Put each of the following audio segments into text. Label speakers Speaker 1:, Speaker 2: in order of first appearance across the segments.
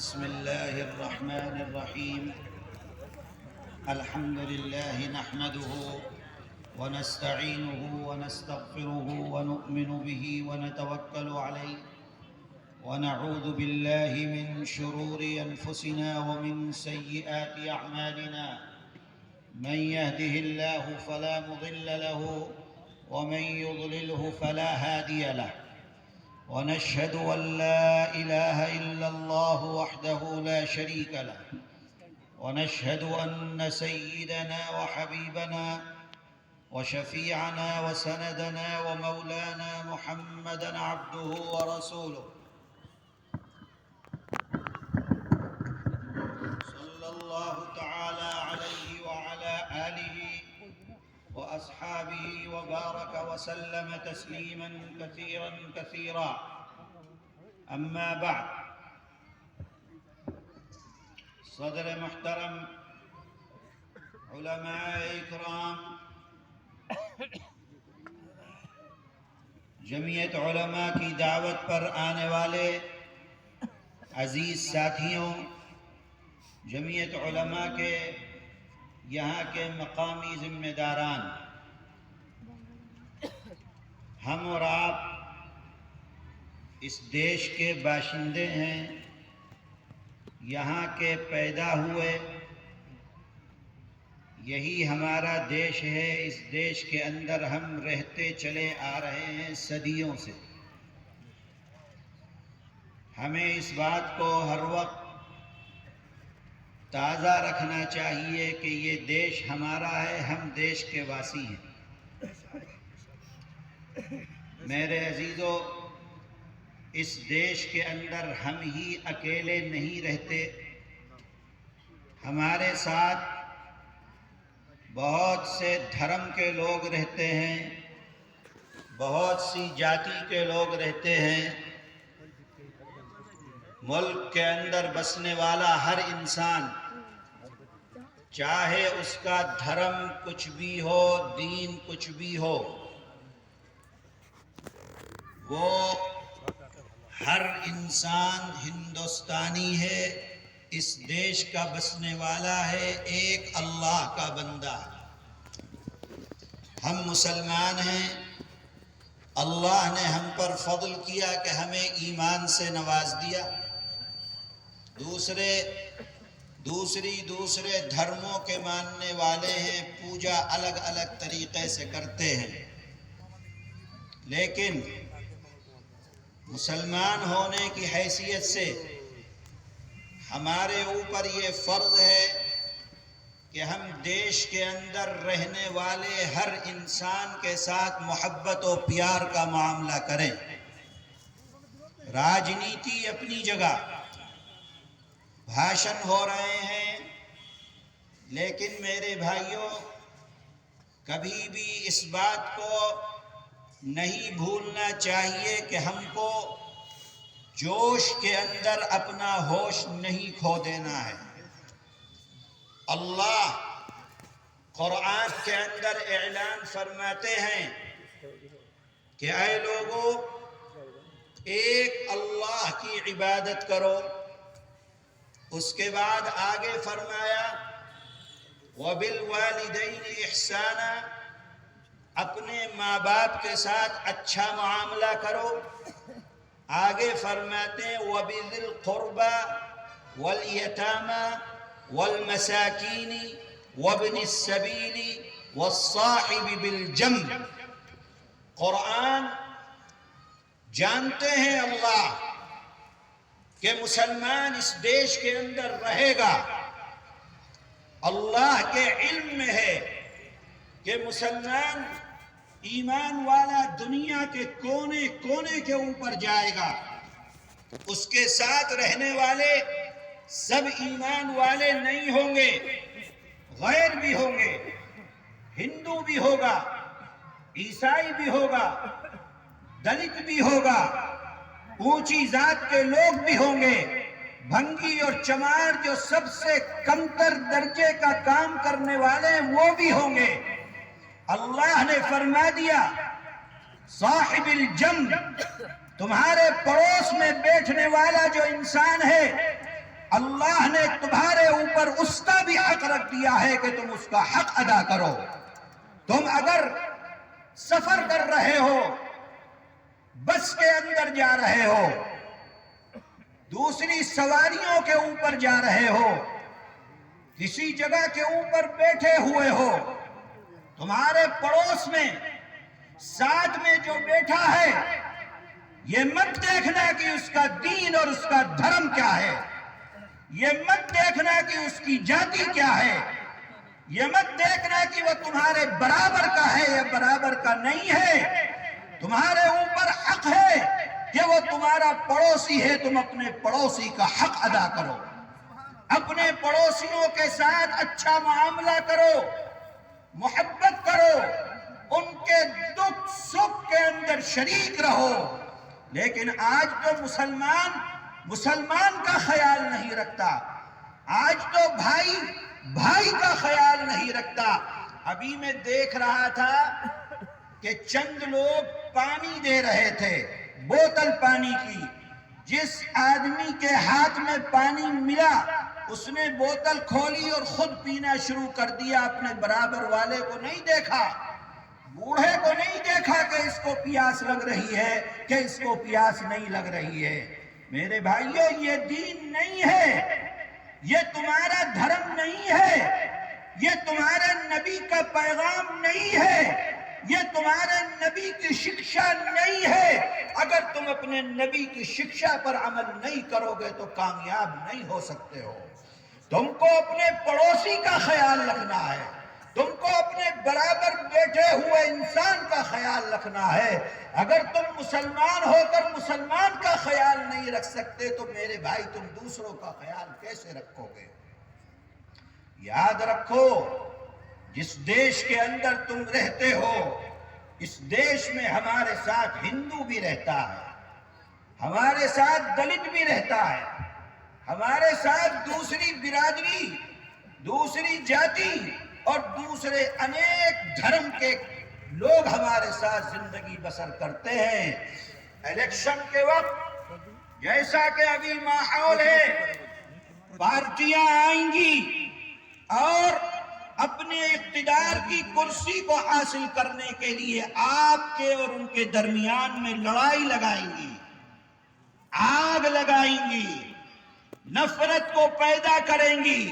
Speaker 1: بسم الله الرحمن الرحيم. الحمد لله نحمده ونستعينه ونستغفره ونؤمن به ونتوكل عليه ونعوذ بالله من شرور أنفسنا ومن سيئات أعمالنا. من يهده الله فلا مضل له ومن يضلله فلا هادي له. ونشهد أن لا إله إلا الله وحده لا شريك له. ونشهد أن سيدنا وحبيبنا وشفيعنا وسندنا ومولانا محمدًا عبده ورسوله صلى الله تعالى عليه وعلى آله وأصحابه وبارك وسلم تسليما كثيرا كثيرا. أما بعد، صدر محترم، علماء اکرام، جمعیت علماء کی دعوت پر آنے والے عزیز ساتھیوں، جمعیت علماء کے یہاں کے مقامی ذمہ داران، ہم اور آپ اس دیش کے باشندے ہیں، یہاں کے پیدا ہوئے، یہی ہمارا دیش ہے، اس دیش کے اندر ہم رہتے چلے آ رہے ہیں صدیوں سے. ہمیں اس بات کو ہر وقت تازہ رکھنا چاہیے کہ یہ دیش ہمارا ہے، ہم دیش کے واسی ہیں. میرے عزیزو، اس دیش کے اندر ہم ہی اکیلے نہیں رہتے، ہمارے ساتھ بہت سے دھرم کے لوگ رہتے ہیں، بہت سی جاتی کے لوگ رہتے ہیں. ملک کے اندر بسنے والا ہر انسان، چاہے اس کا دھرم کچھ بھی ہو، دین کچھ بھی ہو، وہ ہر انسان ہندوستانی ہے، اس دیش کا بسنے والا ہے، ایک اللہ کا بندہ ہے. ہم مسلمان ہیں، اللہ نے ہم پر فضل کیا کہ ہمیں ایمان سے نواز دیا. دوسرے دھرموں کے ماننے والے ہیں، پوجا الگ الگ طریقے سے کرتے ہیں، لیکن مسلمان ہونے کی حیثیت سے ہمارے اوپر یہ فرض ہے کہ ہم دیش کے اندر رہنے والے ہر انسان کے ساتھ محبت و پیار کا معاملہ کریں. راجنیتی اپنی جگہ، بھاشن ہو رہے ہیں، لیکن میرے بھائیوں، کبھی بھی اس بات کو نہیں بھولنا چاہیے کہ ہم کو جوش کے اندر اپنا ہوش نہیں کھو دینا ہے. اللہ قرآن کے اندر اعلان فرماتے ہیں کہ اے لوگو، ایک اللہ کی عبادت کرو. اس کے بعد آگے فرمایا وَبِالْوَالِدَيْنِ إِحْسَانًا، اپنے ماں باپ کے ساتھ اچھا معاملہ کرو. آگے فرماتے ہیں وَبِذِي الْقُرْبَى وَالْيَتَامَى وَالْمَسَاكِينِ وَابْنِ السَّبِيلِ وَالصَّاحِبِ بِالْجَنبِ. قرآن جانتے ہیں اللہ کہ مسلمان اس دیش کے اندر رہے گا. اللہ کے علم میں ہے کہ مسلمان ایمان والا دنیا کے کونے کونے کے اوپر جائے گا. اس کے ساتھ رہنے والے سب ایمان والے نہیں ہوں گے، غیر بھی ہوں گے، ہندو بھی ہوگا، عیسائی بھی ہوگا، دلت بھی ہوگا، اونچی ذات کے لوگ بھی ہوں گے، بھنگی اور چمار جو سب سے کمتر درجے کا کام کرنے والے ہیں وہ بھی ہوں گے. اللہ نے فرما دیا صاحب الجنب، تمہارے پڑوس میں بیٹھنے والا جو انسان ہے اللہ نے تمہارے اوپر اس کا بھی حق رکھ دیا ہے کہ تم اس کا حق ادا کرو۔ تم اگر سفر کر رہے ہو، بس کے اندر جا رہے ہو، دوسری سواریوں کے اوپر جا رہے ہو، کسی جگہ کے اوپر بیٹھے ہوئے ہو، تمہارے پڑوس میں ساتھ میں جو بیٹھا ہے، یہ مت دیکھنا کہ اس کا دین اور اس کا دھرم کیا ہے، یہ مت دیکھنا کہ اس کی جاتی کیا ہے، یہ مت دیکھنا کہ وہ تمہارے برابر کا ہے یا برابر کا نہیں ہے۔ تمہارے اوپر حق ہے کہ وہ تمہارا پڑوسی ہے، تم اپنے پڑوسی کا حق ادا کرو، اپنے پڑوسیوں کے ساتھ اچھا معاملہ کرو، محبت کرو، ان کے دکھ سکھ کے اندر شریک رہو۔ لیکن آج تو مسلمان کا خیال نہیں رکھتا، آج تو بھائی کا خیال نہیں رکھتا۔ ابھی میں دیکھ رہا تھا کہ چند لوگ پانی دے رہے تھے، بوتل پانی کی، جس آدمی کے ہاتھ میں پانی ملا اس نے بوتل کھولی اور خود پینا شروع کر دیا، اپنے برابر والے کو نہیں دیکھا، بوڑھے کو نہیں دیکھا کہ اس کو پیاس لگ رہی ہے کہ اس کو پیاس نہیں لگ رہی ہے۔ میرے بھائیو، یہ دین نہیں ہے، یہ تمہارا دھرم نہیں ہے، یہ تمہارے نبی کا پیغام نہیں ہے، یہ تمہارے نبی کی شکشا نہیں ہے۔ اگر تم اپنے نبی کی شکشا پر عمل نہیں کرو گے تو کامیاب نہیں ہو سکتے ہو۔ تم کو اپنے پڑوسی کا خیال رکھنا ہے، تم کو اپنے برابر بیٹھے ہوئے انسان کا خیال رکھنا ہے۔ اگر تم مسلمان ہو کر مسلمان کا خیال نہیں رکھ سکتے تو میرے بھائی تم دوسروں کا خیال کیسے رکھو گے؟ یاد رکھو، جس دیش کے اندر تم رہتے ہو، اس دیش میں ہمارے ساتھ ہندو بھی رہتا ہے، ہمارے ساتھ دلت بھی رہتا ہے، ہمارے ساتھ دوسری برادری، دوسری جاتی اور دوسرے انیک دھرم کے لوگ ہمارے ساتھ زندگی بسر کرتے ہیں۔ الیکشن کے وقت جیسا کہ ابھی ماحول ہے، پارٹیاں آئیں گی اور اپنے اقتدار کی کرسی کو حاصل کرنے کے لیے آپ کے اور ان کے درمیان میں لڑائی لگائیں گی، آگ لگائیں گی، نفرت کو پیدا کریں گی،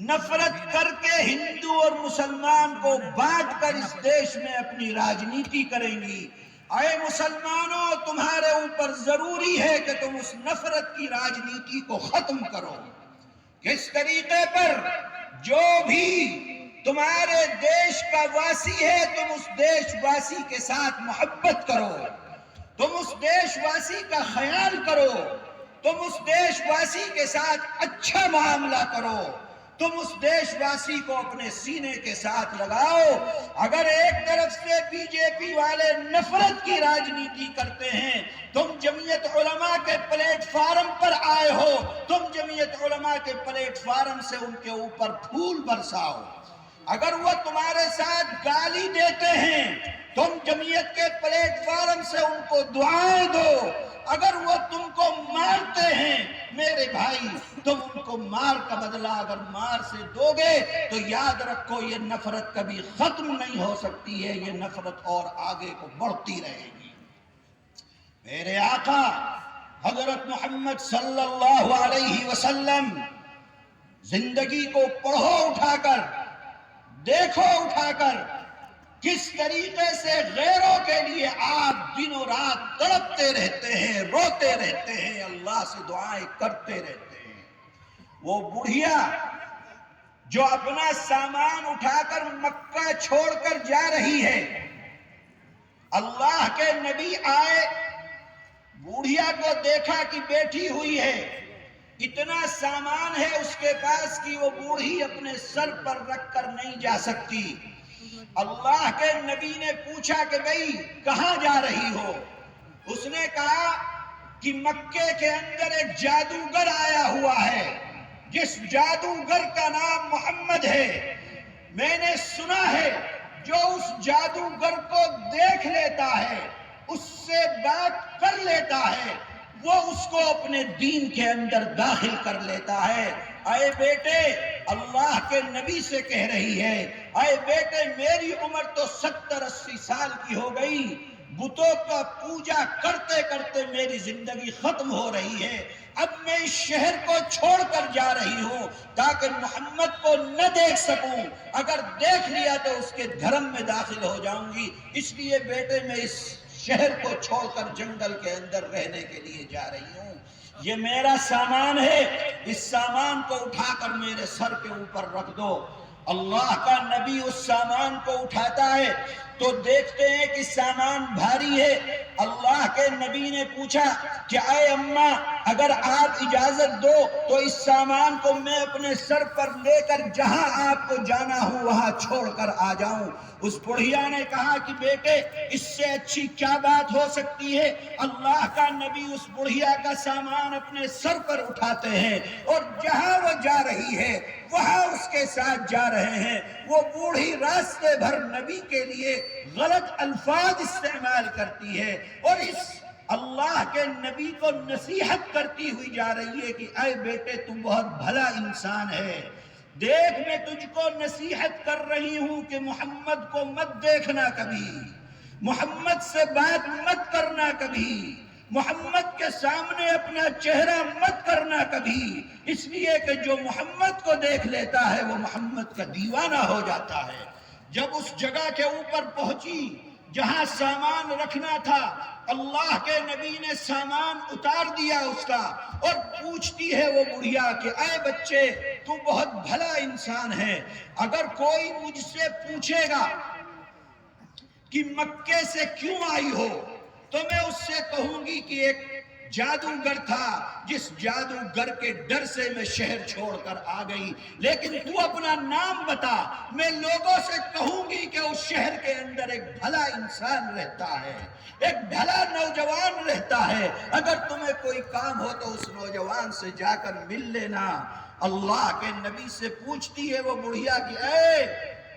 Speaker 1: نفرت کر کے ہندو اور مسلمان کو بانٹ کر اس دیش میں اپنی راجنیتی کریں گی۔ اے مسلمانوں، تمہارے اوپر ضروری ہے کہ تم اس نفرت کی راجنیتی کو ختم کرو۔ کس طریقے پر؟ جو بھی تمہارے دیش کا واسی ہے تم اس دیش واسی کے ساتھ محبت کرو، تم اس دیش واسی کا خیال کرو، تم اس دیش واسی کے ساتھ اچھا معاملہ کرو، تم اس دیش واسی کو اپنے سینے کے ساتھ لگاؤ۔ اگر ایک طرف سے بی جے پی والے نفرت کی راجنیتی کرتے ہیں، تم جمعیت علماء کے پلیٹ فارم پر آئے ہو، تم جمعیت علماء کے پلیٹ فارم سے ان کے اوپر پھول برساؤ۔ اگر وہ تمہارے ساتھ گالی دیتے ہیں، تم جمعیت کے پلیٹ فارم سے ان کو دعائیں دو۔ اگر وہ تم کو مارتے ہیں میرے بھائی، تم ان کو مار کا بدلہ اگر مار سے دو گے تو یاد رکھو یہ نفرت کبھی ختم نہیں ہو سکتی ہے، یہ نفرت اور آگے کو بڑھتی رہے گی۔ میرے آقا حضرت محمد صلی اللہ علیہ وسلم زندگی کو پڑھو اٹھا کر، دیکھو اٹھا کر، کس طریقے سے غیروں کے لیے آپ دن و رات تڑپتے رہتے ہیں، روتے رہتے ہیں، اللہ سے دعائیں کرتے رہتے ہیں۔ وہ بڑھیا جو اپنا سامان اٹھا کر مکہ چھوڑ کر جا رہی ہے، اللہ کے نبی آئے، بوڑھیا کو دیکھا کہ بیٹھی ہوئی ہے، اتنا سامان ہے اس کے پاس کہ وہ بوڑھی اپنے سر پر رکھ کر نہیں جا سکتی۔ اللہ کے نبی نے پوچھا کہ بھئی کہاں جا رہی ہو؟ اس نے کہا کہ مکے کے اندر ایک جادوگر آیا ہوا ہے، جس جادوگر کا نام محمد ہے۔ میں نے سنا ہے جو اس جادوگر کو دیکھ لیتا ہے، اس سے بات کر لیتا ہے، وہ اس کو اپنے دین کے اندر داخل کر لیتا ہے۔ اے بیٹے، اللہ کے نبی سے کہہ رہی ہے، اے بیٹے میری عمر تو 70-80 سال کی ہو گئی، بتوں کا پوجا کرتے کرتے میری زندگی ختم ہو رہی ہے، اب میں اس شہر کو چھوڑ کر جا رہی ہوں تاکہ محمد کو نہ دیکھ سکوں، اگر دیکھ لیا تو اس کے دھرم میں داخل ہو جاؤں گی، اس لیے بیٹے میں اس شہر کو چھوڑ کر جنگل کے اندر رہنے کے لیے جا رہی ہوں، یہ میرا سامان ہے، اس سامان کو اٹھا کر میرے سر کے اوپر رکھ دو۔ اللہ کا نبی اس سامان کو اٹھاتا ہے تو دیکھتے ہیں کہ سامان بھاری ہے۔ اللہ کے نبی نے پوچھا کہ اے اماں، اگر آپ اجازت دو تو اس سامان کو میں اپنے سر پر لے کر جہاں آپ کو جانا ہو وہاں چھوڑ کر آ جاؤں۔ اس بڑھیا نے کہا کہ بیٹے اس سے اچھی کیا بات ہو سکتی ہے، اللہ کا نبی اس بڑھیا کا سامان اپنے سر پر اٹھاتے ہیں اور جہاں وہ جا رہی ہے وہاں اس کے ساتھ جا رہے ہیں۔ وہ بوڑھی راستے بھر نبی کے لیے غلط الفاظ استعمال کرتی ہے اور اس اللہ کے نبی کو نصیحت کرتی ہوئی جا رہی ہے کہ اے بیٹے تم بہت بھلا انسان ہے، دیکھ میں تجھ کو نصیحت کر رہی ہوں کہ محمد کو مت دیکھنا کبھی، محمد سے بات مت کرنا کبھی، محمد کے سامنے اپنا چہرہ مت کرنا کبھی، اس لیے کہ جو محمد کو دیکھ لیتا ہے وہ محمد کا دیوانہ ہو جاتا ہے۔ جب اس جگہ کے اوپر پہنچی جہاں سامان رکھنا تھا، اللہ کے نبی نے سامان اتار دیا اس کا، اور پوچھتی ہے وہ بڑھیا کہ اے بچے تو بہت بھلا انسان ہے، اگر کوئی مجھ سے پوچھے گا کہ مکے سے کیوں آئی ہو تو میں اس سے کہوں گی کہ ایک جادوگر تھا جس جادوگر کے ڈر سے میں شہر چھوڑ کر آ گئی، لیکن تو اپنا نام بتا، میں لوگوں سے کہوں گی کہ اس شہر کے اندر ایک بھلا انسان رہتا ہے، ایک بھلا نوجوان رہتا ہے، اگر تمہیں کوئی کام ہو تو اس نوجوان سے جا کر مل لینا۔ اللہ کے نبی سے پوچھتی ہے وہ بڑھیا کہ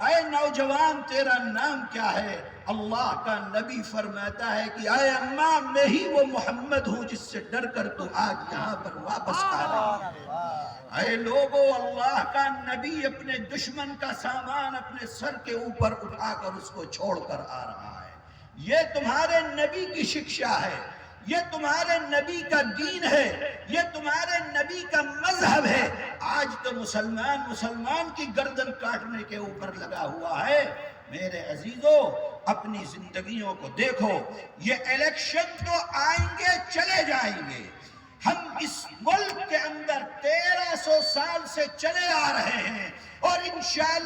Speaker 1: اے نوجوان تیرا نام کیا ہے؟ اللہ کا نبی فرماتا ہے کہ اے اماں میں ہی وہ محمد ہوں جس سے ڈر کر تو آج یہاں پر واپس آ رہی ہے۔ اے لوگو، اللہ کا نبی اپنے دشمن کا سامان اپنے سر کے اوپر اٹھا کر اس کو چھوڑ کر آ رہا ہے، یہ تمہارے نبی کی شکشا ہے، یہ تمہارے نبی کا دین ہے، یہ تمہارے نبی کا مذہب ہے۔ آج تو مسلمان کی گردن کاٹنے کے اوپر لگا ہوا ہے۔ میرے عزیزو، اپنی زندگیوں کو دیکھو، یہ الیکشن تو آئیں گے چلے جائیں گے، ہم اس ملک کے اندر 1300 سال سے چلے آ رہے ہیں اور انشاءاللہ